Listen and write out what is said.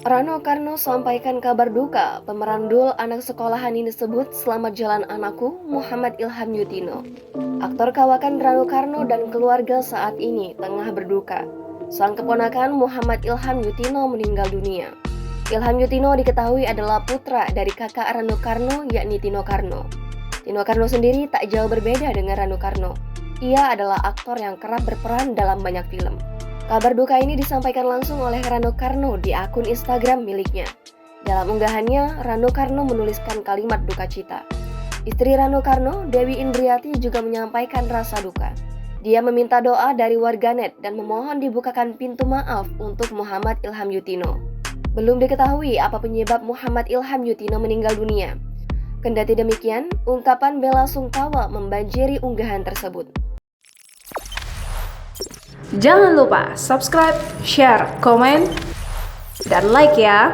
Rano Karno sampaikan kabar duka pemeran Dul anak sekolahan ini disebut Selamat Jalan Anakku Muhammad Ilham Yutino. Aktor kawakan Rano Karno dan keluarga saat ini tengah berduka. Sang keponakan Muhammad Ilham Yutino meninggal dunia. Ilham Yutino diketahui adalah putra dari kakak Rano Karno yakni Tino Karno. Tino Karno sendiri tak jauh berbeda dengan Rano Karno. Ia adalah aktor yang kerap berperan dalam banyak film. Kabar duka ini disampaikan langsung oleh Rano Karno di akun Instagram miliknya. Dalam unggahannya, Rano Karno menuliskan kalimat duka cita. Istri Rano Karno, Dewi Indriati juga menyampaikan rasa duka. Dia meminta doa dari warganet dan memohon dibukakan pintu maaf untuk Muhammad Ilham Yutino. Belum diketahui apa penyebab Muhammad Ilham Yutino meninggal dunia. Kendati demikian, ungkapan bela sungkawa membanjiri unggahan tersebut. Jangan lupa subscribe, share, komen, dan like ya.